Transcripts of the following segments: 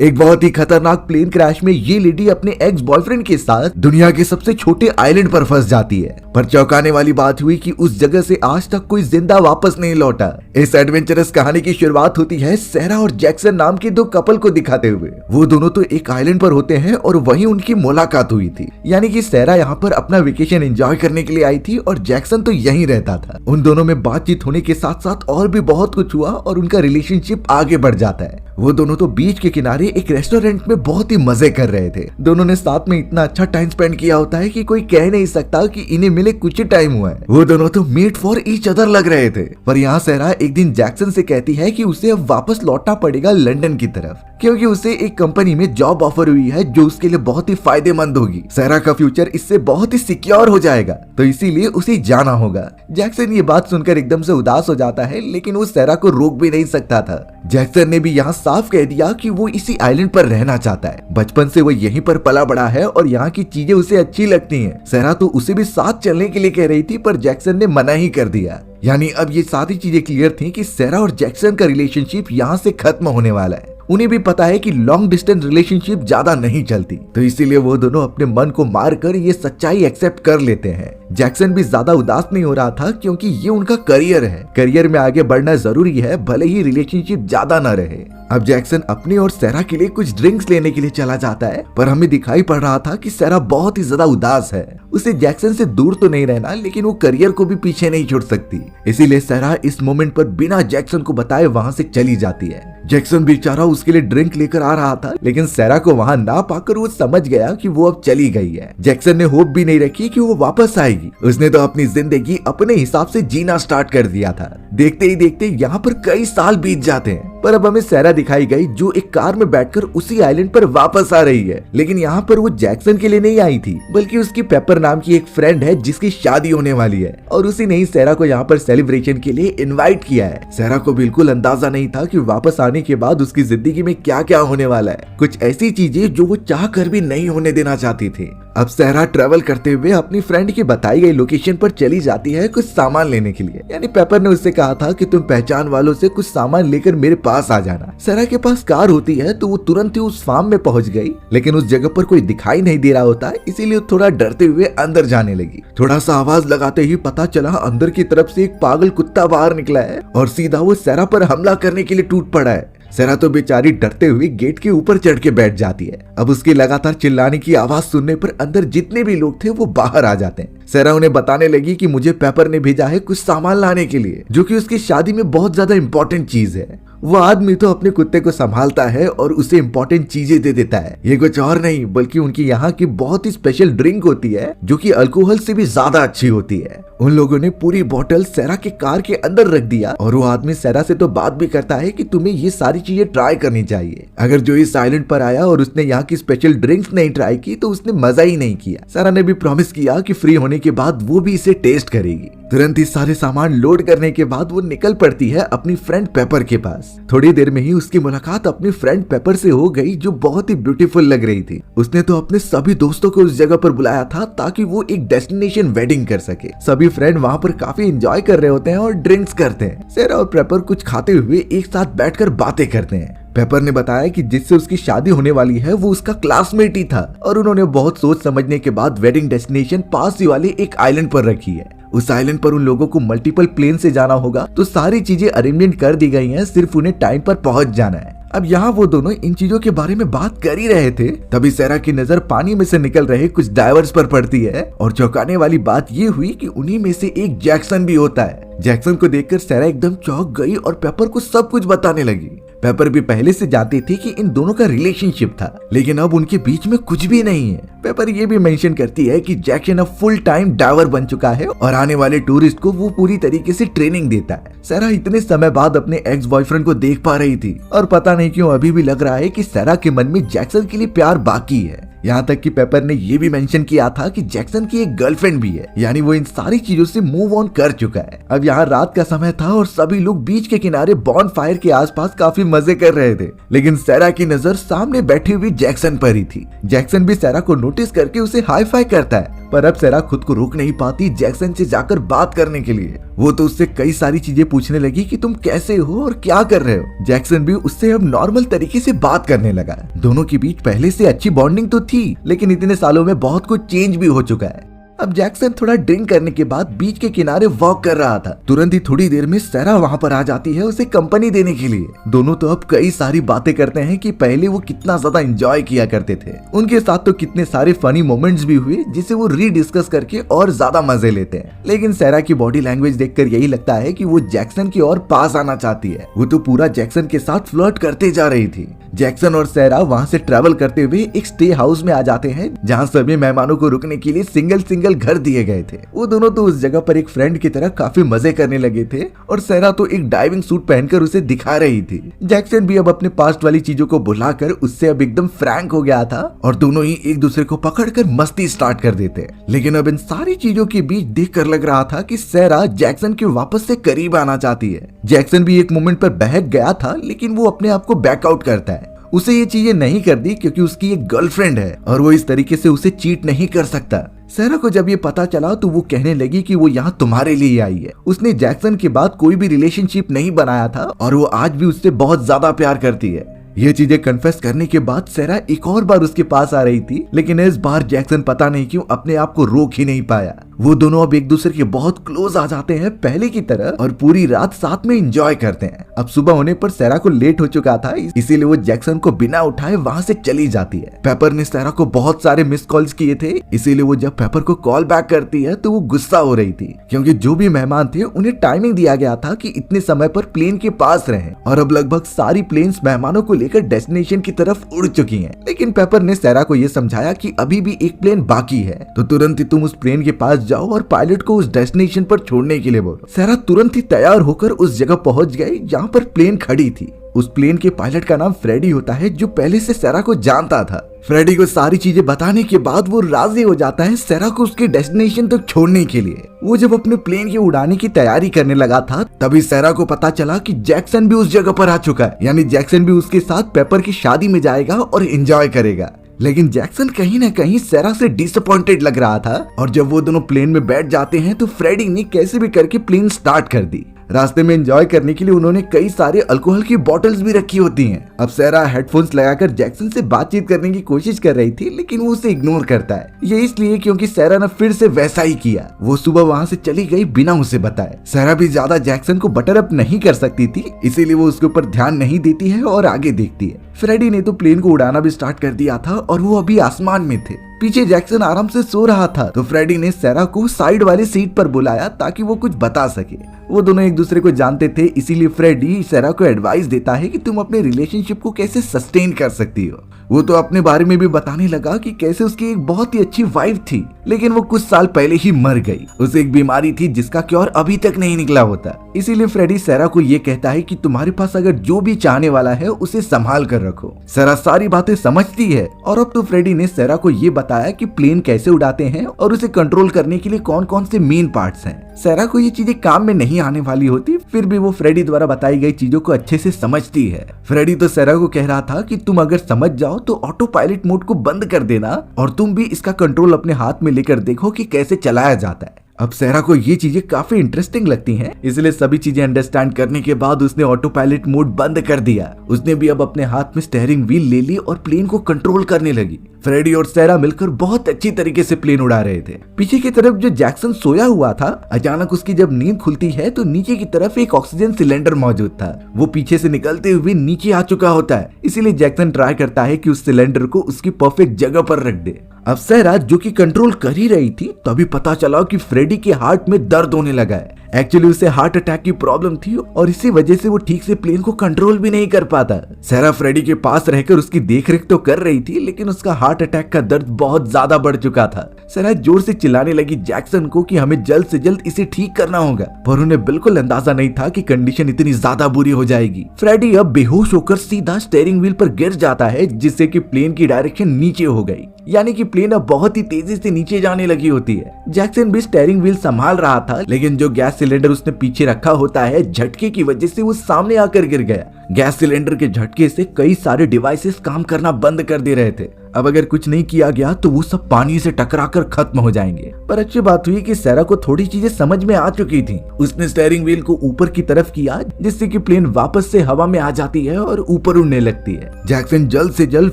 एक बहुत ही खतरनाक प्लेन क्रैश में ये लेडी अपने एक्स बॉयफ्रेंड के साथ दुनिया के सबसे छोटे आइलैंड पर फंस जाती है। पर चौंकाने वाली बात हुई कि उस जगह से आज तक कोई जिंदा वापस नहीं लौटा। इस एडवेंचरस कहानी की शुरुआत होती है सैरा और जैक्सन नाम के दो कपल को दिखाते हुए। वो दोनों तो एक आइलैंड पर होते हैं और वहीं उनकी मुलाकात हुई थी। यानी कि सैरा यहाँ पर अपना वेकेशन एंजॉय करने के लिए आई थी और जैक्सन तो यहीं रहता था। उन दोनों में बातचीत होने के साथ साथ और भी बहुत कुछ हुआ और उनका रिलेशनशिप आगे बढ़ जाता है। वो दोनों तो बीच के किनारे एक रेस्टोरेंट में बहुत ही मजे कर रहे थे। दोनों ने साथ में इतना अच्छा टाइम स्पेंड किया होता है कि कोई कह नहीं सकता कि इन्हें मिले कुछ ही टाइम हुआ है। वो दोनों तो मेड फॉर ईच अदर लग रहे थे। पर यहाँ सैरा एक दिन जैक्सन से कहती है कि उसे अब वापस लौटना पड़ेगा लंदन की तरफ, क्योंकि उसे एक कंपनी में जॉब ऑफर हुई है जो उसके लिए बहुत ही फायदेमंद होगी। सैरा का फ्यूचर इससे बहुत ही सिक्योर हो जाएगा, तो इसीलिए उसे जाना होगा। जैक्सन ये बात सुनकर एकदम से उदास हो जाता है, लेकिन वो सैरा को रोक भी नहीं सकता था। जैक्सन ने भी यहाँ साफ कह दिया कि वो इसी आइलैंड पर रहना चाहता है। बचपन से वो यहीं पर पला बड़ा है और यहाँ की चीजें उसे अच्छी लगती हैं। सैरा तो उसे भी साथ चलने के लिए कह रही थी, पर जैक्सन ने मना ही कर दिया। यानी अब ये सारी चीजें क्लियर थी कि सैरा और जैक्सन का रिलेशनशिप यहाँ से खत्म होने वाला है। उन्हें भी पता है कि लॉन्ग डिस्टेंस रिलेशनशिप ज्यादा नहीं चलती, तो इसीलिए वो दोनों अपने मन को मारकर ये सच्चाई एक्सेप्ट कर लेते हैं। जैक्सन भी ज्यादा उदास नहीं हो रहा था, क्योंकि ये उनका करियर है। करियर में आगे बढ़ना जरूरी है, भले ही रिलेशनशिप ज्यादा न रहे। अब जैक्सन अपनी और सैरा के लिए कुछ ड्रिंक्स लेने के लिए चला जाता है, पर हमें दिखाई पड़ रहा था कि सैरा बहुत ही ज्यादा उदास है। उसे जैक्सन से दूर तो नहीं रहना, लेकिन वो करियर को भी पीछे नहीं छोड़ सकती। इसीलिए सैरा इस मोमेंट पर बिना जैक्सन को बताए वहाँ से चली जाती है। जैक्सन बेचारा उसके लिए ड्रिंक लेकर आ रहा था, लेकिन सैरा को वहाँ ना पाकर वो समझ गया कि वो अब चली गई है। जैक्सन ने होप भी नहीं रखी कि वो वापस आएगी। उसने तो अपनी जिंदगी अपने हिसाब से जीना स्टार्ट कर दिया था। देखते ही देखते यहाँ पर कई साल बीत जाते हैं, पर अब हमें सैरा दिखाई गई जो एक कार में बैठकर उसी आइलैंड पर वापस आ रही है। लेकिन यहाँ पर वो जैक्सन के लिए नहीं आई थी, बल्कि उसकी पेपर नाम की एक फ्रेंड है जिसकी शादी होने वाली है, और उसी ने ही सैरा को यहाँ पर सेलिब्रेशन के लिए इनवाइट किया है। सैरा को बिल्कुल अंदाजा नहीं था कि वापस आने के बाद उसकी जिंदगी में क्या क्या होने वाला है। कुछ ऐसी चीजें जो वो चाह कर भी नहीं होने देना चाहती थी। अब सैरा ट्रेवल करते हुए अपनी फ्रेंड की बताई गई लोकेशन पर चली जाती है कुछ सामान लेने के लिए। यानी पेपर ने उससे कहा था कि तुम पहचान वालों से कुछ सामान लेकर मेरे पास आ जाना। सैरा के पास कार होती है, तो वो तुरंत ही उस फार्म में पहुंच गई, लेकिन उस जगह पर कोई दिखाई नहीं दे रहा होता, इसीलिए थोड़ा डरते हुए अंदर जाने लगी। थोड़ा सा आवाज लगाते ही पता चला अंदर की तरफ से एक पागल कुत्ता बाहर निकला है और सीधा वो सैरा पर हमला करने के लिए टूट पड़ा है। सैरा तो बेचारी डरते हुए गेट के ऊपर चढ़ के बैठ जाती है। अब उसके लगातार चिल्लाने की आवाज सुनने पर अंदर जितने भी लोग थे वो बाहर आ जाते हैं। सैरा उन्हें बताने लगी कि मुझे पेपर ने भेजा है कुछ सामान लाने के लिए, जो कि उसकी शादी में बहुत ज्यादा इंपॉर्टेंट चीज है। वो आदमी तो अपने कुत्ते को संभालता है और उसे इंपॉर्टेंट चीजें दे देता है। ये कुछ और नहीं बल्कि उनकी यहाँ की बहुत ही स्पेशल ड्रिंक होती है, जो कि अल्कोहल से भी ज्यादा अच्छी होती है। उन लोगों ने पूरी बोतल सैरा के कार के अंदर रख दिया, और वो आदमी सैरा से तो बात भी करता है कि तुम्हें ये सारी चीजें ट्राई करनी चाहिए। अगर जो इस आइलैंड पर आया और उसने यहाँ की स्पेशल ड्रिंक्स नहीं ट्राई की तो उसने मजा ही नहीं किया। सैरा ने भी प्रॉमिस किया कि फ्री होने के बाद वो भी इसे टेस्ट करेगी। तुरंत ही सारे सामान लोड करने के बाद वो निकल पड़ती है अपनी फ्रेंड पेपर के पास। थोड़ी देर में ही उसकी मुलाकात अपनी फ्रेंड पेपर से हो गई, जो बहुत ही ब्यूटीफुल लग रही थी। उसने तो अपने सभी दोस्तों को उस जगह पर बुलाया था ताकि वो एक डेस्टिनेशन वेडिंग कर सके। सभी फ्रेंड वहाँ पर काफी एंजॉय कर रहे होते हैं और ड्रिंक्स करते हैं। सैरा और पेपर कुछ खाते हुए एक साथ बैठकर बातें करते हैं। पेपर ने बताया कि जिससे उसकी शादी होने वाली है वो उसका क्लासमेट ही था, और उन्होंने बहुत सोच समझने के बाद वेडिंग डेस्टिनेशन पास ही वाले एक आइलैंड पर रखी है। उस आइलैंड पर उन लोगों को मल्टीपल प्लेन से जाना होगा, तो सारी चीजें अरेंजमेंट कर दी गई हैं, सिर्फ उन्हें टाइम पर पहुंच जाना है। अब यहाँ वो दोनों इन चीजों के बारे में बात कर ही रहे थे, तभी सैरा की नजर पानी में से निकल रहे कुछ डाइवर्स पर पड़ती है, और चौंकाने वाली बात ये हुई कि उन्हीं में से एक जैक्सन भी होता है। जैक्सन को देखकर सैरा एकदम चौंक गई और पेपर को सब कुछ बताने लगी। पेपर भी पहले से जानती थी कि इन दोनों का रिलेशनशिप था, लेकिन अब उनके बीच में कुछ भी नहीं है। पेपर ये भी मेंशन करती है कि जैक्सन अब फुल टाइम डाइवर बन चुका है और आने वाले टूरिस्ट को वो पूरी तरीके से ट्रेनिंग देता है। सैरा इतने समय बाद अपने एक्स बॉयफ्रेंड को देख पा रही थी, और पता नहीं क्यों अभी भी लग रहा है कि सैरा के मन में जैक्सन के लिए प्यार बाकी है। यहाँ तक कि पेपर ने ये भी मेंशन किया था कि जैक्सन की एक गर्लफ्रेंड भी है, यानी वो इन सारी चीजों से मूव ऑन कर चुका है। अब यहाँ रात का समय था और सभी लोग बीच के किनारे बॉन फायर के आसपास काफी मजे कर रहे थे, लेकिन सैरा की नजर सामने बैठी हुई जैक्सन पर ही थी। जैक्सन भी सैरा को नोटिस करके उसे हाई फाई करता है, पर अब सैरा खुद को रोक नहीं पाती जैक्सन से जाकर बात करने के लिए। वो तो उससे कई सारी चीजें पूछने लगी कि तुम कैसे हो और क्या कर रहे हो। जैक्सन भी उससे अब नॉर्मल तरीके से बात करने लगा। दोनों के बीच पहले से अच्छी बॉन्डिंग तो थी, लेकिन इतने सालों में बहुत कुछ चेंज भी हो चुका है। अब जैक्सन थोड़ा ड्रिंक करने के बाद बीच के किनारे वॉक कर रहा था। तुरंत ही थोड़ी देर में सैरा वहाँ पर आ जाती है उसे कंपनी देने के लिए। दोनों तो अब कई सारी बातें करते हैं कि पहले वो कितना ज्यादा एंजॉय किया करते थे। उनके साथ तो कितने सारे फनी मोमेंट्स भी हुए जिसे वो रीडिस्कस करके और ज्यादा मजे लेते हैं। लेकिन सैरा की बॉडी लैंग्वेज देखकर यही लगता है कि वो जैक्सन की ओर पास आना चाहती है। वो तो पूरा जैक्सन के साथ फ्लर्ट करते जा रही थी। जैक्सन और सैरा वहाँ से ट्रैवल करते हुए एक स्टे हाउस में आ जाते हैं, जहाँ सभी मेहमानों को रुकने के लिए सिंगल घर दिए गए थे। वो दोनों तो उस जगह पर एक फ्रेंड की तरह काफी मजे करने लगे थे और सैरा तो एक डाइविंग सूट पहनकर उसे दिखा रही थी। जैक्सन भी अब अपने पास्ट वाली चीजों को भुलाकर उससे अब एकदम फ्रैंक हो गया था और दोनों ही एक दूसरे को पकड़कर मस्ती स्टार्ट कर देते। लेकिन अब इन सारी चीजों के बीच देखकर लग रहा था कि सैरा जैक्सन के वापस से करीब आना चाहती है। जैक्सन भी एक मोमेंट पर बहक गया था, लेकिन वो अपने आप को बैकआउट करता है। उसे ये चीजें नहीं करनी क्योंकि उसकी एक गर्लफ्रेंड है और वो इस तरीके से उसे चीट नहीं कर सकता। सैरा को जब ये पता चला तो वो कहने लगी कि वो यहाँ तुम्हारे लिए आई है। उसने जैक्सन के बाद कोई भी रिलेशनशिप नहीं बनाया था और वो आज भी उससे बहुत ज्यादा प्यार करती है। ये चीजें कन्फेस करने के बाद सैरा एक और बार उसके पास आ रही थी, लेकिन इस बार जैक्सन पता नहीं क्यों अपने आप को रोक ही नहीं पाया। वो दोनों अब एक दूसरे के बहुत क्लोज आ जाते हैं पहले की तरह और पूरी रात साथ में एंजॉय करते हैं। अब सुबह होने पर सैरा को लेट हो चुका था, इसीलिए वो जैक्सन को बिना उठाए वहाँ से चली जाती है। पेपर ने सैरा को बहुत सारे मिस कॉल्स किए थे, इसीलिए वो जब पेपर को कॉल बैक करती है तो वो गुस्सा हो रही थी, क्योंकि जो भी मेहमान थे उन्हें टाइमिंग दिया गया था कि इतने समय पर प्लेन के पास रहें और अब लगभग सारी प्लेन्स मेहमानों को लेकर डेस्टिनेशन की तरफ उड़ चुकी हैं। लेकिन पेपर ने सैरा को ये समझाया कि अभी भी एक प्लेन बाकी है, तो तुरंत ही तुम उस प्लेन के पास जाओ और पायलट को उस डेस्टिनेशन पर छोड़ने के लिए बोलो। सैरा तुरंत ही तैयार होकर उस जगह पहुंच गई जहाँ पर प्लेन खड़ी थी। उस प्लेन के पायलट का नाम फ्रेडी होता है, जो पहले से सैरा को जानता था। फ्रेडी को सारी चीजें बताने के बाद वो राजी हो जाता है सैरा को उसके डेस्टिनेशन तक छोड़ने के लिए। वो जब अपने प्लेन के उड़ाने की तैयारी करने लगा था, तभी सैरा को पता चला कि जैक्सन भी उस जगह पर आ चुका है। यानी जैक्सन भी उसके साथ पेपर की शादी में जाएगा और एंजॉय करेगा। लेकिन जैक्सन कहीं ना कहीं सैरा से डिसअपॉइंटेड लग रहा था और जब वो दोनों प्लेन में बैठ जाते हैं तो फ्रेडी ने कैसे भी करके प्लेन स्टार्ट कर दी। रास्ते में एंजॉय करने के लिए उन्होंने कई सारे अल्कोहल की बोतल्स भी रखी होती हैं। अब सैरा हेडफोन्स लगाकर जैक्सन से बातचीत करने की कोशिश कर रही थी, लेकिन वो उसे इग्नोर करता है। ये इसलिए क्योंकि सैरा ने फिर से वैसा ही किया। वो सुबह वहाँ से चली गई बिना उसे बताए। सैरा भी ज्यादा जैक्सन को बटर अप नहीं कर सकती थी, इसीलिए वो उसके ऊपर ध्यान नहीं देती है और आगे देखती है। फ्रेडी ने तो प्लेन को उड़ाना भी स्टार्ट कर दिया था और वो अभी आसमान में थे। पीछे जैक्सन आराम से सो रहा था, तो फ्रेडी ने सैरा को साइड वाले सीट पर बुलाया ताकि वो कुछ बता सके। वो दोनों एक दूसरे को जानते थे, इसीलिए फ्रेडी सैरा को एडवाइस देता है कि तुम अपने रिलेशनशिप को कैसे सस्टेन कर सकती हो। वो तो अपने बारे में भी बताने लगा कि कैसे उसकी एक बहुत ही अच्छी वाइफ थी, लेकिन वो कुछ साल पहले ही मर गई। उसे एक बीमारी थी जिसका क्योर अभी तक नहीं निकला होता। इसीलिए फ्रेडी सैरा को ये कहता है कि तुम्हारे पास अगर जो भी चाहने वाला है उसे संभाल कर रखो। सैरा सारी बातें समझती है और अब तो फ्रेडी ने सैरा को ये बताया कि प्लेन कैसे उड़ाते हैं और उसे कंट्रोल करने के लिए कौन कौन से मेन पार्ट्स हैं। सैरा को ये चीजें काम में नहीं आने वाली होती, फिर भी वो फ्रेडी द्वारा बताई गई चीजों को अच्छे से समझती है। फ्रेडी तो सैरा को कह रहा था कि तुम अगर समझ जाओ तो ऑटो पायलट मोड को बंद कर देना और तुम भी इसका कंट्रोल अपने हाथ में लेकर देखो कि कैसे चलाया जाता है। अब सैरा को ये चीजें काफी इंटरेस्टिंग लगती हैं, इसलिए सभी चीजें अंडरस्टैंड करने के बाद उसने ऑटो पायलट मोड बंद कर दिया। उसने भी अब अपने हाथ में स्टीयरिंग व्हील ले ली और प्लेन को कंट्रोल करने लगी। फ्रेडी और सैरा मिलकर बहुत अच्छी तरीके से प्लेन उड़ा रहे थे। पीछे की तरफ जो जैक्सन सोया हुआ था, अचानक उसकी जब नींद खुलती है तो नीचे की तरफ एक ऑक्सीजन सिलेंडर मौजूद था। वो पीछे से निकलते हुए नीचे आ चुका होता है, इसीलिए जैक्सन ट्राई करता है कि उस सिलेंडर को उसकी परफेक्ट जगह पर रख दे। अब सैरा जो कि कंट्रोल कर ही रही थी, तभी पता चला कि फ्रेडी के हार्ट में दर्द होने लगा है। एक्चुअली उसे हार्ट अटैक की प्रॉब्लम थी और इसी वजह से वो ठीक से प्लेन को कंट्रोल भी नहीं कर पाता। सैरा फ्रेडी के पास रहकर उसकी देखरेख तो कर रही थी, लेकिन उसका हार्ट अटैक का दर्द बहुत ज्यादा बढ़ चुका था। सैरा जोर से चिल्लाने लगी जैक्सन को कि हमें जल्द से जल्द इसे ठीक करना होगा, पर उन्हें बिल्कुल अंदाजा नहीं था कि कंडीशन इतनी ज्यादा बुरी हो जाएगी। फ्रेडी अब बेहोश होकर सीधा स्टीयरिंग व्हील पर गिर जाता है, जिससे कि प्लेन की डायरेक्शन नीचे हो गई, यानी कि प्लेन अब बहुत ही तेजी से नीचे जाने लगी होती है। जैक्सन भी स्टीयरिंग व्हील संभाल रहा था, लेकिन जो गैस सिलेंडर उसने पीछे रखा होता है, झटके की वजह से वो सामने आकर गिर गया। गैस सिलेंडर के झटके से कई सारे डिवाइसेस काम करना बंद कर दे रहे थे। अब अगर कुछ नहीं किया गया तो वो सब पानी से टकराकर खत्म हो जाएंगे। पर अच्छी बात हुई कि सैरा को थोड़ी चीजें समझ में आ चुकी थी। उसने स्टीयरिंग व्हील को ऊपर की तरफ किया जिससे कि प्लेन वापस से हवा में आ जाती है और ऊपर उड़ने लगती है। जैक्सन जल्द से जल्द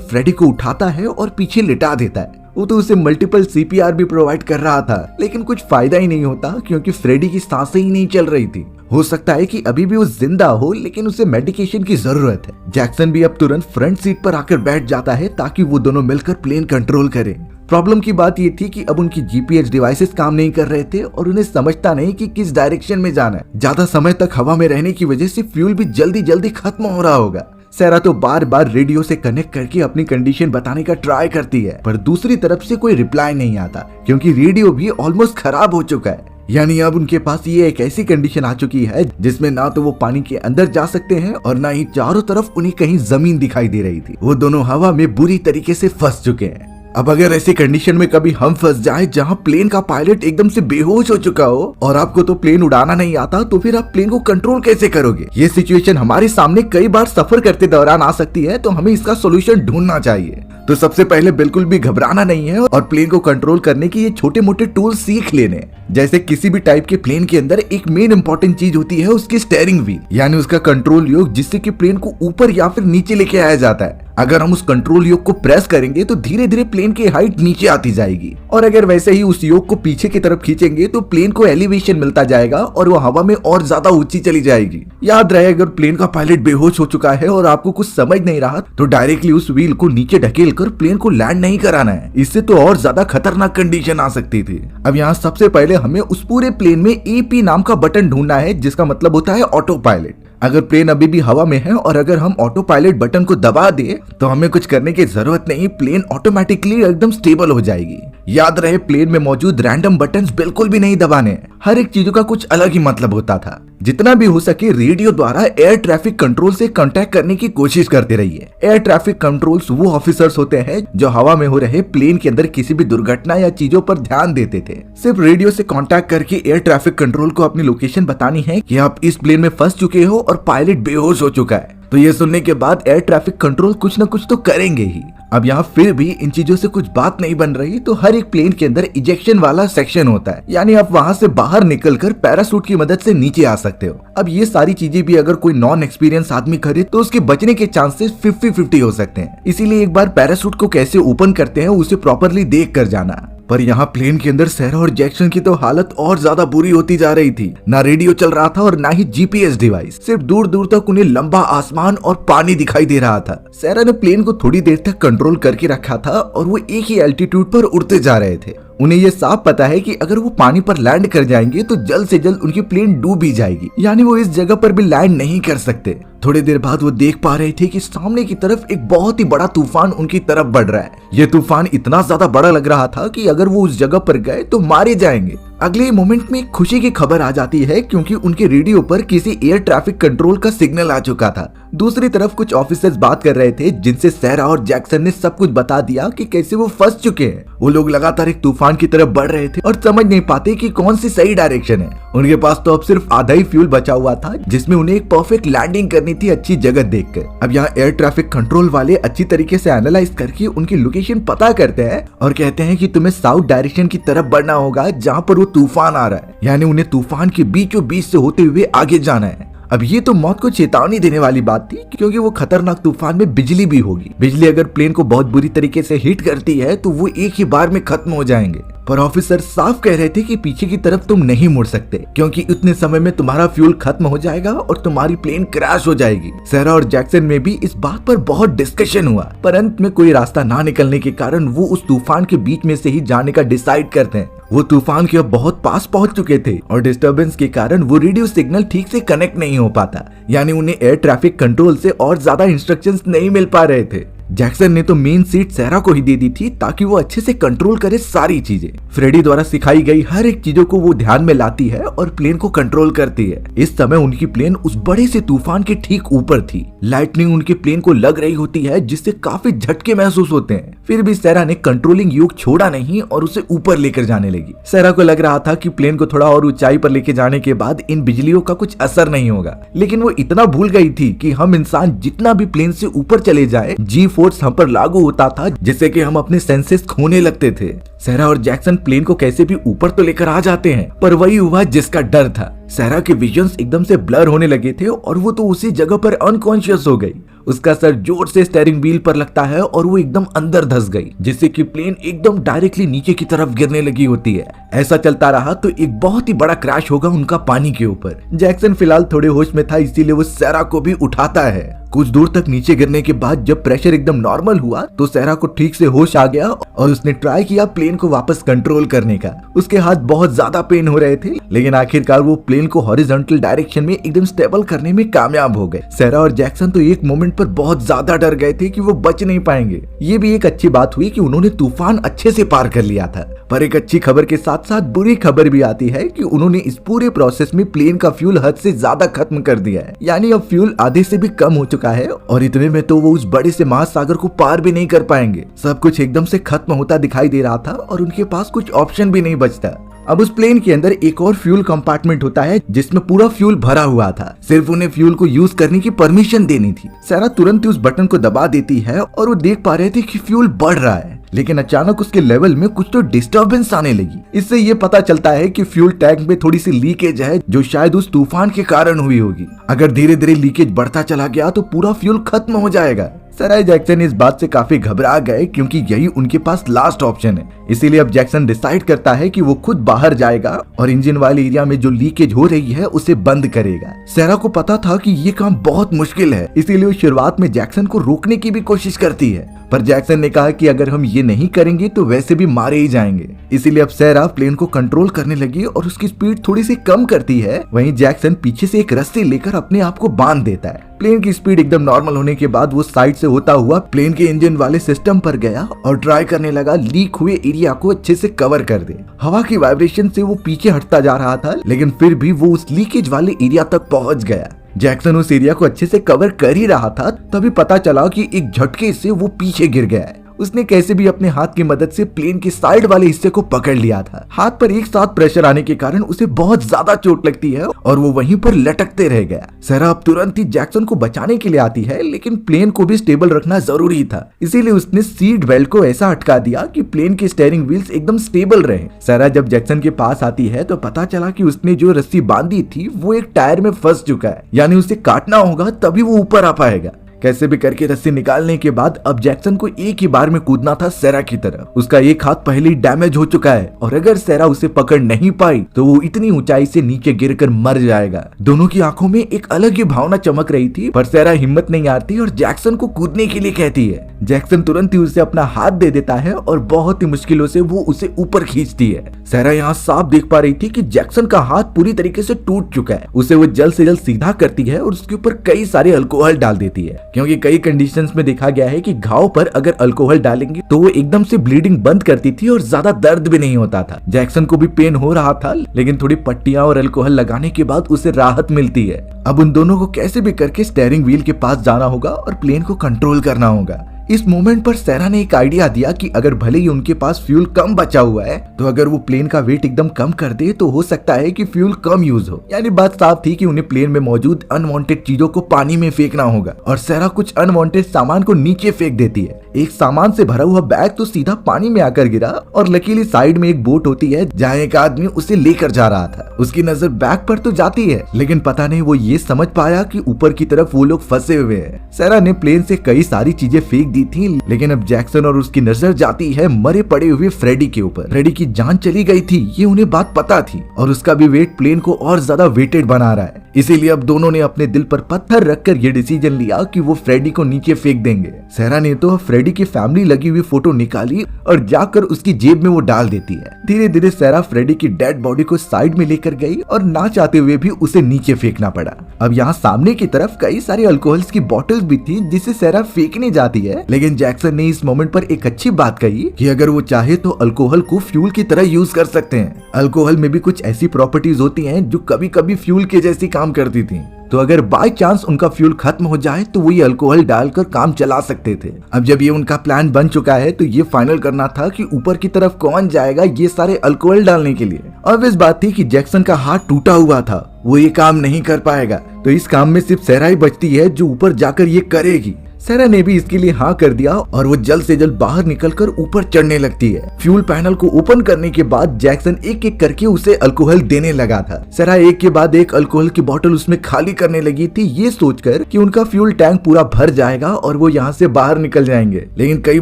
फ्रेडी को उठाता है और पीछे लिटा देता है। वो तो उसे मल्टीपल सीपीआर भी प्रोवाइड कर रहा था, लेकिन कुछ फायदा ही नहीं होता क्योंकि फ्रेडी की सांसें ही नहीं चल रही थी। हो सकता है कि अभी भी वो जिंदा हो, लेकिन उसे मेडिकेशन की जरूरत है। जैक्सन भी अब तुरंत फ्रंट सीट पर आकर बैठ जाता है ताकि वो दोनों मिलकर प्लेन कंट्रोल करें। प्रॉब्लम की बात ये थी कि अब उनकी जीपीएस डिवाइसेस काम नहीं कर रहे थे और उन्हें समझता नहीं कि किस डायरेक्शन में जाना है। ज्यादा समय तक हवा में रहने की वजह से फ्यूल भी जल्दी जल्दी खत्म हो रहा होगा। सैरा तो बार बार रेडियो से कनेक्ट करके अपनी कंडीशन बताने का ट्राई करती है, पर दूसरी तरफ से कोई रिप्लाई नहीं आता क्योंकि रेडियो भी ऑलमोस्ट खराब हो चुका है। यानी अब उनके पास ये एक ऐसी कंडीशन आ चुकी है जिसमें ना तो वो पानी के अंदर जा सकते हैं और ना ही चारों तरफ उन्हें कहीं जमीन दिखाई दे रही थी। वो दोनों हवा में बुरी तरीके से फंस चुके हैं। अब अगर ऐसी कंडीशन में कभी हम फंस जाए जहां प्लेन का पायलट एकदम से बेहोश हो चुका हो और आपको तो प्लेन उड़ाना नहीं आता, तो फिर आप प्लेन को कंट्रोल कैसे करोगे? ये सिचुएशन हमारे सामने कई बार सफर करते दौरान आ सकती है, तो हमें इसका सोल्यूशन ढूंढना चाहिए। तो सबसे पहले बिल्कुल भी घबराना नहीं है और प्लेन को कंट्रोल करने के ये छोटे मोटे टूल सीख लेने। जैसे किसी भी टाइप के प्लेन के अंदर एक मेन इंपॉर्टेंट चीज होती है उसकी स्टीयरिंग व्हील, यानी उसका कंट्रोल योग, जिससे कि प्लेन को ऊपर या फिर नीचे लेके आया जाता है। अगर हम उस कंट्रोल योग को प्रेस करेंगे तो धीरे धीरे प्लेन की हाइट नीचे आती जाएगी, और अगर वैसे ही उस योग को पीछे की तरफ खींचेंगे तो प्लेन को एलिवेशन मिलता जाएगा और वो हवा में और ज्यादा ऊंची चली जाएगी। याद रहे, अगर प्लेन का पायलट बेहोश हो चुका है और आपको कुछ समझ नहीं रहा तो डायरेक्टली उस व्हील को नीचे ढकेल कर प्लेन को लैंड नहीं कराना है, इससे तो और ज्यादा खतरनाक कंडीशन आ सकती थी। अब यहाँ सबसे पहले हमें उस पूरे प्लेन में एपी नाम का बटन ढूंढना है, जिसका मतलब होता है ऑटो पायलट। अगर प्लेन अभी भी हवा में है और अगर हम ऑटो पायलट बटन को दबा दे तो हमें कुछ करने की जरूरत नहीं, प्लेन ऑटोमेटिकली एकदम स्टेबल हो जाएगी। याद रहे, प्लेन में मौजूद रैंडम बटन्स बिल्कुल भी नहीं दबाने, हर एक चीजों का कुछ अलग ही मतलब होता था। जितना भी हो सके रेडियो द्वारा एयर ट्रैफिक कंट्रोल से कांटेक्ट करने की कोशिश करते रहिए। एयर ट्रैफिक कंट्रोल्स वो ऑफिसर्स होते हैं जो हवा में हो रहे प्लेन के अंदर किसी भी दुर्घटना या चीजों पर ध्यान देते थे। सिर्फ रेडियो से कांटेक्ट करके एयर ट्रैफिक कंट्रोल को अपनी लोकेशन बतानी है कि आप इस प्लेन में फंस चुके हो और पायलट बेहोश हो चुका है। तो ये सुनने के बाद एयर ट्रैफिक कंट्रोल कुछ न कुछ तो करेंगे ही। अब यहाँ फिर भी इन चीजों से कुछ बात नहीं बन रही, तो हर एक प्लेन के अंदर इजेक्शन वाला सेक्शन होता है, यानी आप वहाँ से बाहर निकलकर पैराशूट की मदद से नीचे आ सकते हो। अब ये सारी चीजें भी अगर कोई नॉन एक्सपीरियंस आदमी करे तो उसके बचने के चांसेस 50-50 हो सकते हैं। इसीलिए एक बार पैराशूट को कैसे ओपन करते हैं उसे प्रॉपरली देख कर जाना। पर यहाँ प्लेन के अंदर सैरा और जैक्सन की तो हालत और ज्यादा बुरी होती जा रही थी। ना रेडियो चल रहा था और ना ही जीपीएस डिवाइस, सिर्फ दूर दूर तक उन्हें लंबा आसमान और पानी दिखाई दे रहा था। सैरा ने प्लेन को थोड़ी देर तक कंट्रोल करके रखा था और वो एक ही एल्टीट्यूड पर उड़ते जा रहे थे। उन्हें ये साफ पता है कि अगर वो पानी पर लैंड कर जाएंगे तो जल्द से जल्द उनकी प्लेन डूब ही जाएगी, यानी वो इस जगह पर भी लैंड नहीं कर सकते। थोड़ी देर बाद वो देख पा रहे थे कि सामने की तरफ एक बहुत ही बड़ा तूफान उनकी तरफ बढ़ रहा है। ये तूफान इतना ज्यादा बड़ा लग रहा था कि अगर वो उस जगह पर गए तो मारे जाएंगे। अगले मोमेंट में खुशी की खबर आ जाती है क्योंकि उनके रेडियो पर किसी एयर ट्रैफिक कंट्रोल का सिग्नल आ चुका था। दूसरी तरफ कुछ ऑफिसर्स बात कर रहे थे जिनसे सैरा और जैक्सन ने सब कुछ बता दिया कि कैसे वो फंस चुके हैं। वो लोग लगातार एक तूफान की तरफ बढ़ रहे थे और समझ नहीं पाते कि कौन सी सही डायरेक्शन है। उनके पास तो अब सिर्फ आधा ही फ्यूल बचा हुआ था जिसमें उन्हें एक परफेक्ट लैंडिंग करनी थी अच्छी जगह देखकर। अब यहाँ एयर ट्रैफिक कंट्रोल वाले अच्छी तरीके से एनालाइज करके उनकी लोकेशन पता करते हैं और कहते हैं कि तुम्हें साउथ डायरेक्शन की तरफ बढ़ना होगा जहाँ पर वो तूफान आ रहा है, यानी उन्हें तूफान के बीचों बीच से होते हुए आगे जाना है। अब ये तो मौत को चेतावनी देने वाली बात थी क्योंकि वो खतरनाक तूफान में बिजली भी होगी। बिजली अगर प्लेन को बहुत बुरी तरीके से हिट करती है तो वो एक ही बार में खत्म हो जाएंगे। पर ऑफिसर साफ कह रहे थे कि पीछे की तरफ तुम नहीं मुड़ सकते क्योंकि इतने समय में तुम्हारा फ्यूल खत्म हो जाएगा और तुम्हारी प्लेन क्रैश हो जाएगी। सैरा और जैक्सन में भी इस बात पर बहुत डिस्कशन हुआ, पर अंत में कोई रास्ता ना निकलने के कारण वो उस तूफान के बीच में से ही जाने का डिसाइड करते हैं। वो तूफान के अब बहुत पास पहुंच चुके थे और डिस्टरबेंस के कारण वो रेडियो सिग्नल ठीक से कनेक्ट नहीं हो पाता, यानी उन्हें एयर ट्रैफिक कंट्रोल से और ज्यादा इंस्ट्रक्शंस नहीं मिल पा रहे थे। जैक्सन ने तो मेन सीट सैरा को ही दे दी थी ताकि वो अच्छे से कंट्रोल करे सारी चीजें। फ्रेडी द्वारा सिखाई गई हर एक चीजों को वो ध्यान में लाती है और प्लेन को कंट्रोल करती है। इस समय उनकी प्लेन उस बड़े से तूफान के ठीक ऊपर थी। लाइटनिंग उनकी प्लेन को लग रही होती है जिससे काफी झटके महसूस होते हैं। फिर भी सैरा ने कंट्रोलिंग योग छोड़ा नहीं और उसे ऊपर लेकर जाने लगी। सैरा को लग रहा था कि प्लेन को थोड़ा और ऊंचाई पर लेके जाने के बाद इन बिजलियों का कुछ असर नहीं होगा, लेकिन वो इतना भूल गई थी कि हम इंसान जितना भी प्लेन से ऊपर चले जाए G4 फोर्स हम पर लागू होता था जिससे कि हम अपने सेंसेस खोने लगते थे। सहरा और जैक्सन प्लेन को कैसे भी ऊपर तो लेकर आ जाते हैं, पर वही हुआ जिसका डर था। सहरा के विजन्स एकदम से ब्लर होने लगे थे और वो तो उसी जगह पर अनकॉन्शियस हो गई। उसका सर जोर से स्टीयरिंग व्हील पर लगता है और वो एकदम अंदर धंस गई, जिससे कि प्लेन एकदम डायरेक्टली नीचे की तरफ गिरने लगी होती है। ऐसा चलता रहा तो एक बहुत ही बड़ा क्रैश होगा उनका पानी के ऊपर। जैक्सन फिलहाल थोड़े होश में था, इसीलिए वो सहरा को भी उठाता है। कुछ दूर तक नीचे गिरने के बाद जब प्रेशर एकदम नॉर्मल हुआ तो सहरा को ठीक से होश आ गया और उसने ट्राई किया प्लेन को वापस कंट्रोल करने का। उसके हाथ बहुत ज्यादा पेन हो रहे थे, लेकिन आखिरकार वो प्लेन को हॉरिजॉन्टल डायरेक्शन में एकदम स्टेबल करने में कामयाब हो गए। सहरा और जैक्सन तो एक मोमेंट पर बहुत ज्यादा डर गए थे कि वो बच नहीं पाएंगे। ये भी एक अच्छी बात हुई कि उन्होंने तूफान अच्छे से पार कर लिया था। पर एक अच्छी खबर के साथ साथ बुरी खबर भी आती है कि उन्होंने इस पूरे प्रोसेस में प्लेन का फ्यूल हद से ज्यादा खत्म कर दिया है, यानी अब फ्यूल आधे से भी कम हो चुका है और इतने में तो वो उस बड़े से महासागर को पार भी नहीं कर पाएंगे। सब कुछ एकदम से खत्म होता दिखाई दे रहा था और उनके पास कुछ ऑप्शन भी नहीं बचता। अब उस प्लेन के अंदर एक और फ्यूल कंपार्टमेंट होता है जिसमें पूरा फ्यूल भरा हुआ था, सिर्फ उन्हें फ्यूल को यूज करने की परमिशन देनी थी। सारा तुरंत ही उस बटन को दबा देती है और वो देख पा रहे थे कि फ्यूल बढ़ रहा है, लेकिन अचानक उसके लेवल में कुछ तो डिस्टर्बेंस आने लगी। इससे ये पता चलता है कि फ्यूल टैंक में थोड़ी सी लीकेज है जो शायद उस तूफान के कारण हुई होगी। अगर धीरे धीरे लीकेज बढ़ता चला गया तो पूरा फ्यूल खत्म हो जाएगा। सराय जैक्सन इस बात से काफी घबरा गए क्योंकि यही उनके पास लास्ट ऑप्शन है। इसीलिए अब जैक्सन डिसाइड करता है कि वो खुद बाहर जाएगा और इंजन वाले एरिया में जो लीकेज हो रही है उसे बंद करेगा। सैरा को पता था कि ये काम बहुत मुश्किल है, इसीलिए वो शुरुआत में जैक्सन को रोकने की भी कोशिश करती है, पर जैक्सन ने कहा कि अगर हम ये नहीं करेंगे तो वैसे भी मारे ही जाएंगे। इसीलिए अब सैरा प्लेन को कंट्रोल करने लगी और उसकी स्पीड थोड़ी सी कम करती है। वहीं जैक्सन पीछे से एक रस्सी लेकर अपने आप को बांध देता है। प्लेन की स्पीड एकदम नॉर्मल होने के बाद वो साइड से होता हुआ प्लेन के इंजन वाले सिस्टम पर गया और ट्राई करने लगा लीक हुए एरिया को अच्छे से कवर कर दे। हवा की वाइब्रेशन से वो पीछे हटता जा रहा था, लेकिन फिर भी वो उस लीकेज वाले एरिया तक पहुंच गया। जैक्सन उस एरिया को अच्छे से कवर कर ही रहा था, तभी पता चला कि एक झटके से वो पीछे गिर गया है। उसने कैसे भी अपने हाथ की मदद से प्लेन के साइड वाले हिस्से को पकड़ लिया था। हाथ पर एक साथ प्रेशर आने के कारण उसे बहुत ज्यादा चोट लगती है और वो वहीं पर लटकते रह गया। सैरा अब तुरंत ही जैक्सन को बचाने के लिए आती है, लेकिन प्लेन को भी स्टेबल रखना जरूरी था, इसीलिए उसने सीट बेल्ट को ऐसा अटका दिया कि प्लेन के स्टीयरिंग व्हील्स एकदम स्टेबल रहे। सैरा जब जैक्सन के पास आती है तो पता चला कि उसने जो रस्सी बांधी थी वो एक टायर में फंस चुका है, यानी उसे काटना होगा तभी वो ऊपर आ पाएगा। कैसे भी करके रस्सी निकालने के बाद अब जैक्सन को एक ही बार में कूदना था सैरा की तरफ। उसका एक हाथ पहले ही डैमेज हो चुका है और अगर सैरा उसे पकड़ नहीं पाई तो वो इतनी ऊंचाई से नीचे गिरकर मर जाएगा। दोनों की आंखों में एक अलग ही भावना चमक रही थी, पर सैरा हिम्मत नहीं हारती और जैक्सन को कूदने के लिए कहती है। जैक्सन तुरंत ही उसे अपना हाथ दे देता है और बहुत ही मुश्किलों से वो उसे ऊपर खींचती है। सैरा यहाँ साफ देख पा रही थी कि जैक्सन का हाथ पूरी तरीके से टूट चुका है। उसे वो जल्द से जल्द सीधा करती है और उसके ऊपर कई सारे अल्कोहल डाल देती है, क्योंकि कई कंडीशंस में देखा गया है कि घाव पर अगर अल्कोहल डालेंगे तो वो एकदम से ब्लीडिंग बंद करती थी और ज्यादा दर्द भी नहीं होता था। जैक्सन को भी पेन हो रहा था, लेकिन थोड़ी पट्टियां और अल्कोहल लगाने के बाद उसे राहत मिलती है। अब उन दोनों को कैसे भी करके स्टीयरिंग व्हील के पास जाना होगा और प्लेन को कंट्रोल करना होगा। इस मोमेंट पर सैरा ने एक आइडिया दिया कि अगर भले ही उनके पास फ्यूल कम बचा हुआ है, तो अगर वो प्लेन का वेट एकदम कम कर दे तो हो सकता है कि फ्यूल कम यूज हो। यानी बात साफ थी कि उन्हें प्लेन में मौजूद अनवांटेड चीजों को पानी में फेंकना होगा और सैरा कुछ अनवांटेड सामान को नीचे फेंक देती है। एक सामान से भरा हुआ बैग तो सीधा पानी में आकर गिरा और लकीली साइड में एक बोट होती है जहाँ एक आदमी उसे लेकर जा रहा था। उसकी नजर बैग पर तो जाती है, लेकिन पता नहीं वो ये समझ पाया कि ऊपर की तरफ वो लोग फंसे हुए हैं। सैरा ने प्लेन से कई सारी चीजें फेंक दी थी, लेकिन अब जैक्सन और उसकी नजर जाती है मरे पड़े हुए फ्रेडी के ऊपर। फ्रेडी की जान चली गई थी, ये उन्हें बात पता थी और उसका भी वेट प्लेन को और ज्यादा वेटेड बना रहा है। इसीलिए अब दोनों ने अपने दिल पर पत्थर रखकर ये डिसीजन लिया कि वो फ्रेडी को नीचे फेंक देंगे। सैरा ने तो फ्रेडी की फैमिली लगी हुई फोटो निकाली और जाकर उसकी जेब में वो डाल देती है। धीरे धीरे सैरा फ्रेडी की डेड बॉडी को साइड में लेकर गई और ना चाहते हुए भी उसे नीचे फेंकना पड़ा। अब यहाँ सामने की तरफ कई सारी अल्कोहल्स की बॉटल्स भी थी जिसे सैरा फेंकने जाती है, लेकिन जैक्सन ने इस मोमेंट पर एक अच्छी बात कही कि अगर वो चाहे तो अल्कोहल को फ्यूल की तरह यूज कर सकते हैं। अल्कोहल में भी कुछ ऐसी प्रॉपर्टीज होती हैं जो कभी कभी फ्यूल के जैसी काम करती थी, तो अगर बाय चांस उनका फ्यूल खत्म हो जाए तो वो ये अल्कोहल डालकर काम चला सकते थे। अब जब ये उनका प्लान बन चुका है तो ये फाइनल करना था कि ऊपर की तरफ कौन जाएगा ये सारे अल्कोहल डालने के लिए। अब इस बात थी कि जैक्सन का हाथ टूटा हुआ था, वो ये काम नहीं कर पाएगा, तो इस काम में सिर्फ सैरा ही बचती है जो ऊपर जाकर ये करेगी। सेरा ने भी इसके लिए हाँ कर दिया और वो जल्द से जल्द बाहर निकलकर ऊपर चढ़ने लगती है। फ्यूल पैनल को ओपन करने के बाद जैक्सन एक एक करके उसे अल्कोहल देने लगा था। सेरा एक के बाद एक अल्कोहल की बोतल उसमें खाली करने लगी थी, ये सोचकर कि उनका फ्यूल टैंक पूरा भर जाएगा और वो यहाँ से बाहर निकल जाएंगे। लेकिन कई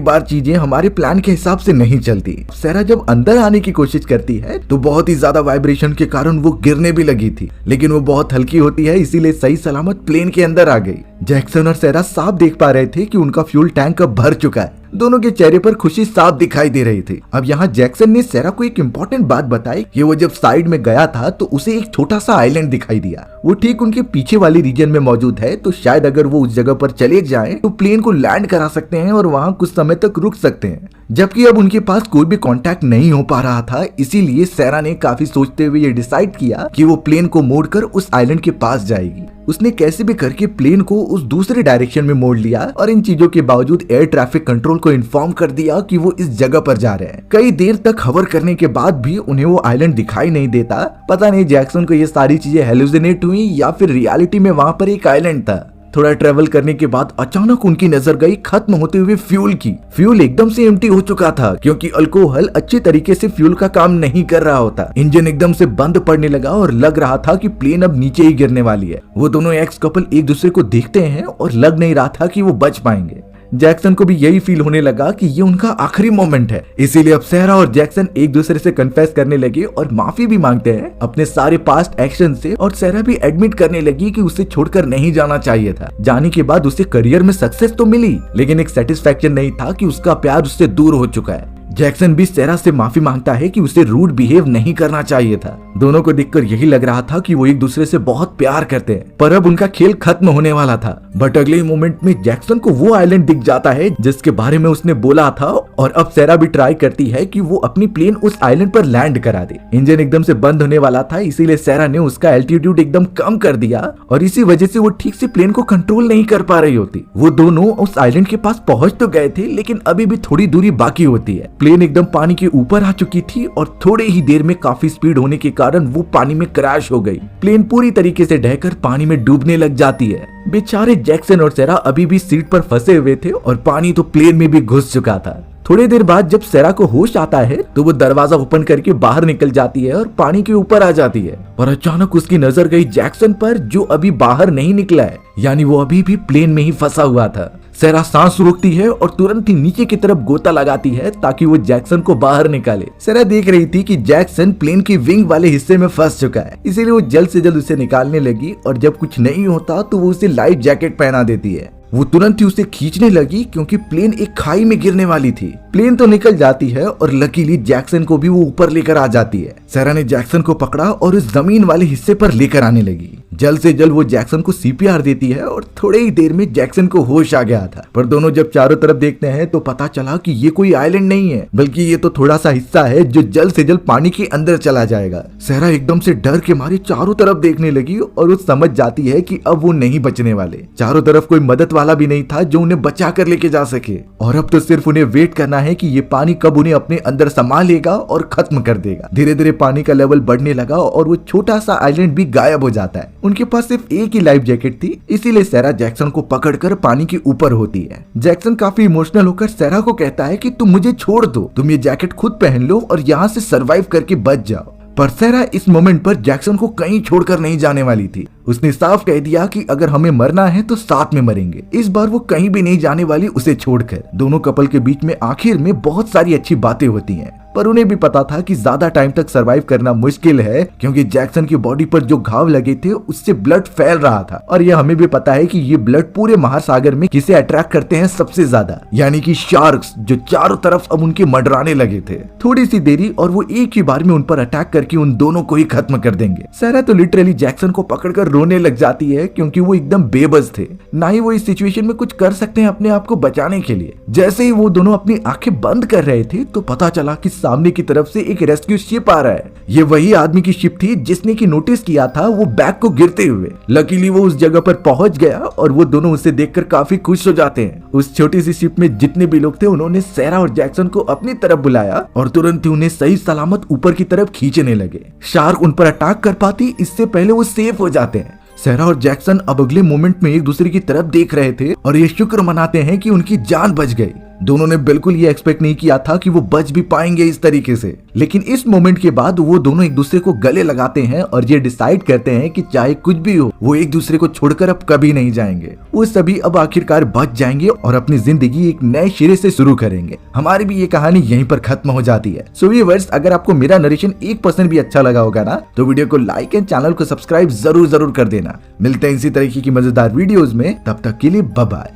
बार चीजें हमारे प्लान के हिसाब से नहीं चलती। सेरा जब अंदर आने की कोशिश करती है तो बहुत ही ज्यादा वाइब्रेशन के कारण वो गिरने भी लगी थी, लेकिन वो बहुत हल्की होती है, इसीलिए सही सलामत प्लेन के अंदर आ गई। जैक्सन और सेरा साफ देख पा रहे थे कि उनका फ्यूल टैंक अब भर चुका है। दोनों के चेहरे पर खुशी साफ दिखाई दे रही थी। अब यहाँ जैक्सन ने सेरा को एक इम्पोर्टेंट बात बताई कि वो जब साइड में गया था तो उसे एक छोटा सा आइलैंड दिखाई दिया। वो ठीक उनके पीछे वाली रीजन में मौजूद है, तो शायद अगर वो उस जगह पर चले जाएं तो प्लेन को लैंड करा सकते हैं और वहाँ कुछ समय तक रुक सकते हैं। जबकि अब उनके पास कोई भी कांटेक्ट नहीं हो पा रहा था, इसीलिए सेरा ने काफी सोचते हुए ये डिसाइड किया कि वो प्लेन को मोड़कर उस आइलैंड के पास जाएगी। उसने कैसे भी करके प्लेन को उस दूसरे डायरेक्शन में मोड़ लिया और इन चीजों के बावजूद एयर ट्रैफिक कंट्रोल को इन्फॉर्म कर दिया कि वो इस जगह पर जा रहे हैं। कई देर तक हवर करने के बाद भी उन्हें वो आइलैंड दिखाई नहीं देता। पता नहीं जैक्सन को ये सारी चीजें हेलुसिनेट हुई या फिर रियलिटी में वहाँ पर एक आइलैंड था। थोड़ा ट्रेवल करने के बाद अचानक उनकी नजर गई खत्म होते हुए फ्यूल की। फ्यूल एकदम से एम्प्टी हो चुका था क्योंकि अल्कोहल अच्छे तरीके से फ्यूल का काम नहीं कर रहा होता। इंजन एकदम से बंद पड़ने लगा और लग रहा था कि प्लेन अब नीचे ही गिरने वाली है। वो दोनों एक्स कपल एक दूसरे को देखते हैं और लग नहीं रहा था कि वो बच पाएंगे। जैक्सन को भी यही फील होने लगा कि ये उनका आखिरी मोमेंट है, इसीलिए अब सेरा और जैक्सन एक दूसरे से कन्फेस करने लगे और माफी भी मांगते हैं अपने सारे पास्ट एक्शन से। और सेरा भी एडमिट करने लगी कि उसे छोड़कर नहीं जाना चाहिए था। जाने के बाद उसे करियर में सक्सेस तो मिली, लेकिन एक सेटिस्फेक्शन नहीं था कि उसका प्यार उससे दूर हो चुका है। जैक्सन भी सेरा से माफी मांगता है कि उसे रूड बिहेव नहीं करना चाहिए था। दोनों को देखकर यही लग रहा था कि वो एक दूसरे से बहुत प्यार करते हैं, पर अब उनका खेल खत्म होने वाला था। बट अगले मोमेंट में जैक्सन को वो आइलैंड दिख जाता है जिसके बारे में उसने बोला था और अब सेरा भी ट्राई करती है कि वो अपनी प्लेन उस आइलैंड पर लैंड करा दे। इंजन एकदम से बंद होने वाला था, इसीलिए सेरा ने उसका एल्टीट्यूड एकदम कम कर दिया और इसी वजह से वो ठीक से प्लेन को कंट्रोल नहीं कर पा रही होती। वो दोनों उस आइलैंड के पास पहुंच तो गए थे, लेकिन अभी भी थोड़ी दूरी बाकी होती है। प्लेन एकदम पानी के ऊपर आ चुकी थी और थोड़े ही देर में काफी स्पीड होने के कारण वो पानी में क्रैश हो गई। प्लेन पूरी तरीके से ढहकर पानी में डूबने लग जाती है। बेचारे जैक्सन और सेरा अभी भी सीट पर फंसे हुए थे और पानी तो प्लेन में भी घुस चुका था। थोड़ी देर बाद जब सेरा को होश आता है तो वो दरवाजा ओपन करके बाहर निकल जाती है और पानी के ऊपर आ जाती है। पर अचानक उसकी नजर गई जैक्सन पर, जो अभी बाहर नहीं निकला है, यानी वो अभी भी प्लेन में ही फंसा हुआ था। सेरा सांस रोकती है और तुरंत ही नीचे की तरफ गोता लगाती है ताकि वो जैक्सन को बाहर निकाले। सेरा देख रही थी कि जैक्सन प्लेन की विंग वाले हिस्से में फंस चुका है, इसीलिए वो जल्द से जल्द उसे निकालने लगी और जब कुछ नहीं होता तो वो उसे लाइफ जैकेट पहना देती है। वो तुरंत ही उसे खींचने लगी क्योंकि प्लेन एक खाई में गिरने वाली थी। प्लेन तो निकल जाती है और लकीली जैक्सन को भी वो ऊपर लेकर आ जाती है। सेरा ने जैक्सन को पकड़ा और उस जमीन वाले हिस्से पर लेकर आने लगी। जल्द से जल्द वो जैक्सन को सीपीआर देती है और थोड़े ही देर में जैक्सन को होश आ गया था। पर दोनों जब चारों तरफ देखते हैं तो पता चला कि ये कोई आइलैंड नहीं है, बल्कि ये तो थोड़ा सा हिस्सा है जो जल्द से जल्द पानी के अंदर चला जाएगा। सेरा एकदम से डर के मारे चारों तरफ देखने लगी और वो समझ जाती है कि अब वो नहीं बचने वाले। चारों तरफ कोई मदद वाला भी नहीं था जो उन्हें बचा कर लेके जा सके और अब तो सिर्फ उन्हें वेट करना है कि ये पानी कब उन्हें अपने अंदर समा लेगा और खत्म कर देगा। धीरे धीरे पानी का लेवल बढ़ने लगा और वो छोटा सा आइलैंड भी गायब हो जाता है। उनके पास सिर्फ एक ही लाइफ जैकेट थी, इसीलिए सेरा जैक्सन को पकड़कर पानी के ऊपर होती है। जैक्सन काफी इमोशनल होकर सेरा को कहता है कि तुम मुझे छोड़ दो, तुम ये जैकेट खुद पहन लो और यहाँ से सरवाइव करके बच जाओ। पर सेरा इस मोमेंट पर जैक्सन को कहीं छोड़कर नहीं जाने वाली थी। उसने साफ कह दिया कि अगर हमें मरना है तो साथ में मरेंगे। इस बार वो कहीं भी नहीं जाने वाली उसे छोड़कर। दोनों कपल के बीच में आखिर में बहुत सारी अच्छी बातें होती हैं, पर उन्हें भी पता था कि ज्यादा टाइम तक सरवाइव करना मुश्किल है क्योंकि जैक्सन की बॉडी पर जो घाव लगे थे उससे ब्लड फैल रहा था और यह हमें भी पता है कि ये ब्लड पूरे महासागर में किसे अट्रैक्ट करते हैं सबसे ज्यादा, यानी कि शार्क्स, जो चारों तरफ अब उनके मंडराने लगे थे। थोड़ी सी देरी और वो एक ही बार में उन पर अटैक करके उन दोनों को ही खत्म कर देंगे। सेरा तो लिटरली जैक्सन को पकड़कर रोने लग जाती है क्योंकि वो एकदम बेबस थे, ना ही वो इस सिचुएशन में कुछ कर सकते हैं अपने आप को बचाने के लिए। जैसे ही वो दोनों अपनी आंखें बंद कर रहे थे तो पता चला कि सामने की तरफ से एक रेस्क्यू शिप आ रहा है। ये वही आदमी की शिप थी जिसने की नोटिस किया था वो बैग को गिरते हुए। लकीली वो उस जगह पर पहुंच गया और वो दोनों उसे देखकर काफी खुश हो जाते हैं। उस छोटी सी शिप में जितने भी लोग थे उन्होंने सेरा और जैक्सन को अपनी तरफ बुलाया और तुरंत ही उन्हें सही सलामत ऊपर की तरफ खींचने लगे। शार्क उन पर अटैक कर पाती इससे पहले वो सेफ हो जाते हैं। सैरा और जैक्सन अब अगले मोमेंट में एक दूसरे की तरफ देख रहे थे और ये शुक्र मनाते हैं कि उनकी जान बच गई। दोनों ने बिल्कुल ये एक्सपेक्ट नहीं किया था कि वो बच भी पाएंगे इस तरीके से, लेकिन इस मोमेंट के बाद वो दोनों एक दूसरे को गले लगाते हैं और ये डिसाइड करते हैं कि चाहे कुछ भी हो वो एक दूसरे को छोड़कर अब कभी नहीं जाएंगे। वो सभी अब आखिरकार बच जाएंगे और अपनी जिंदगी एक नए सिरे से शुरू करेंगे। हमारी भी ये कहानी यहीं पर खत्म हो जाती है। सो व्यूअर्स, अगर आपको मेरा नरेशन 1% भी अच्छा लगा होगा ना, तो वीडियो को लाइक एंड चैनल को सब्सक्राइब जरूर कर देना। मिलते हैं इसी तरीके की मजेदार वीडियोस में, तब तक के लिए बाय बाय।